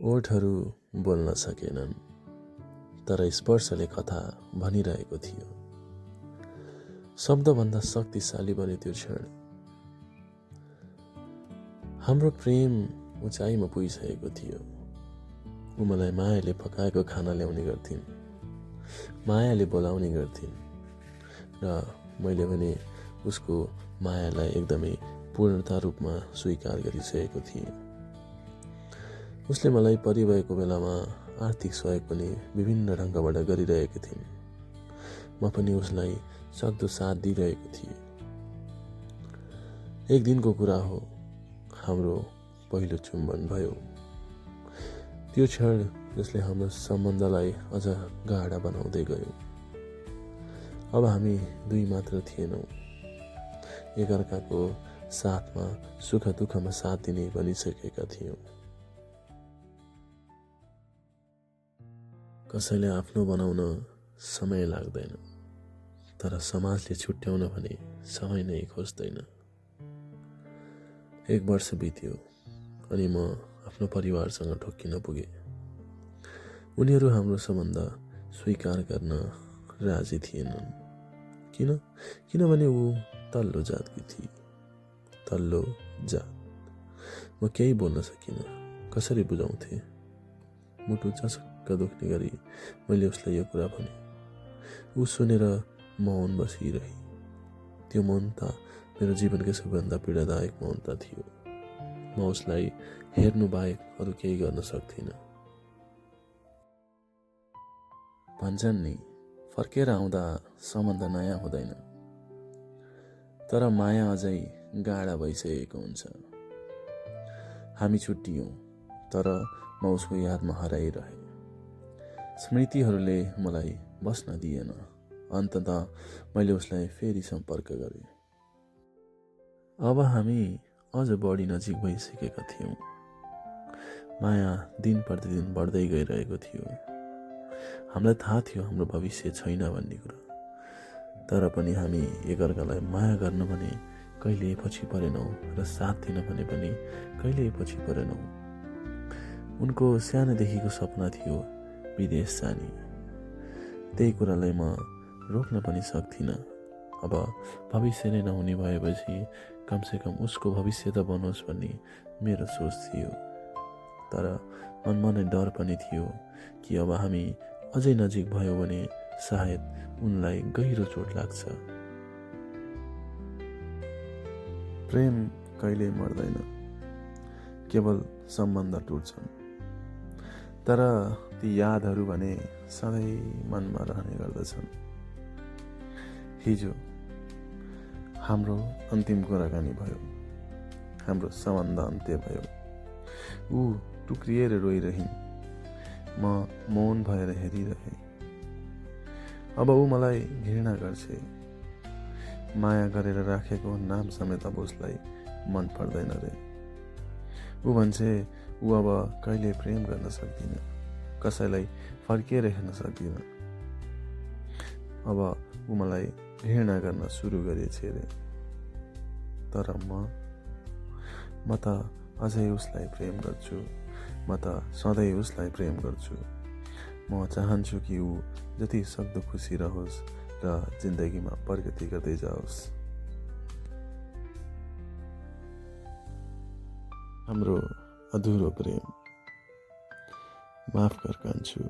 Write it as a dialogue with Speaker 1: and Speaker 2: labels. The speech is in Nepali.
Speaker 1: ओठहरू बोल्न सकेनन्, तर स्पर्शले कथा भनिरहेको थियो। शब्दभन्दा शक्तिशाली बन्यो त्यो क्षण। हाम्रो प्रेम उचाइमा पुगिसकेको थियो। ऊ मलाई मायाले पकाएको खाना ल्याउने गर्थिन्, मायाले बोलाउने गर्थिन् र मैले भने उसको मायालाई एकदमै पूर्णता रूपमा स्वीकार गरिसकेको थिएँ। उसले मलाई परिभएको बेलामा आर्थिक सहयोग पनि विभिन्न ढङ्गबाट गरिरहेकी थिइन्। म पनि उसलाई सक्दो साथ दिइरहेको थिएँ। एक दिनको कुरा हो, हाम्रो पहिलो चुम्बन भयो। त्यो क्षण जसले हाम्रो सम्बन्धलाई अझ गाढा बनाउँदै गयो। अब हामी दुई मात्र थिएनौँ, एकअर्काको साथमा सुख दुःखमा साथ दिने बनिसकेका थियौँ। कसैले आफ्नो बनाउन समय लाग्दैन, तर समाजले छुट्याउन भने समय नै खोज्दैन। एक वर्ष बित्यो अनि म आफ्नो परिवारसँग ठोक्किन पुगेँ। उनीहरू हाम्रो सम्बन्ध स्वीकार गर्न राजी थिएनन्। किनभने ऊ तल्लो जातकी थिए। तल्लो जात। म केही बोल्न सकिनँ। कसरी बुझाउँथे? मुटु चस्क्क दुख्ने गरी मैले उसलाई यो कुरा भने। ऊ सुनेर मौन बसिरही। त्यो मौनता मेरो जीवनको सबैभन्दा पीडादायक मौनता थियो। म उसलाई हेर्नु बाहेक अरू केही गर्न सक्थिनँ। भन्छन् नि, फर्केर आउँदा सम्बन्ध नयाँ हुँदैन, तर माया अझै गाढा भइसकेको हुन्छ। हामी छुट्टियौँ, तर म उसको यादमा हराइरहेँ। स्मृतिहरूले मलाई बस्न दिएन। अन्ततः मैले उसलाई फेरि सम्पर्क गरेँ। अब हामी अझ बढी नजिक भइसकेका थियौँ। माया दिन प्रतिदिन बढ्दै गइरहेको थियो। हामीलाई थाहा थियो हाम्रो भविष्य छैन भन्ने कुरा, तर पनि हामी एकअर्कालाई माया गर्न भने कहिले पछि परेनौँ र साथ दिन भने पनि कहिले पछि परेनौँ। उनको सानोदेखिको सपना थियो विदेश जाने। त्यही कुरालाई म रोक्न पनि सक्थिनँ। अब भविष्य नै नहुने भएपछि कमसेकम उसको भविष्य त बनोस् भन्ने मेरो सोच थियो। तर मनमा नै डर पनि थियो कि अब हामी अझै नजिक भयो भने सायद उनलाई गहिरो चोट लाग्छ। प्रेम कहिल्यै मर्दैन, केवल सम्बन्ध टुट्छन्। तर ती यादहरू भने सधैँ मनमा रहने गर्दछन्। हिजो हाम्रो अन्तिम कुराकानी भयो। हाम्रो सम्बन्ध अन्त्य भयो। ऊ टुक्रिएर रोइरहिन्। म मौन भएर हेरिरहेँ। अब ऊ मलाई घृणा गर्छे। माया गरेर राखेको नाम समेत अब उसलाई मन पर्दैन रे। ऊ भन्छे ऊ अब कहिले प्रेम गर्न सक्दिन, कसैलाई फर्किएर हेर्न सक्दिन। अब ऊ मलाई घृणा गर्न सुरु गरेछ रे। तर म त अझै उसलाई प्रेम गर्छु। म त सधैँ उसलाई प्रेम गर्छु। म चाहन्छु कि ऊ जति सक्दो खुसी रहोस् र जिन्दगीमा प्रगति गर्दै जाओस्। हाम्रो अधुरो प्रेम। माफ गर कान्छु।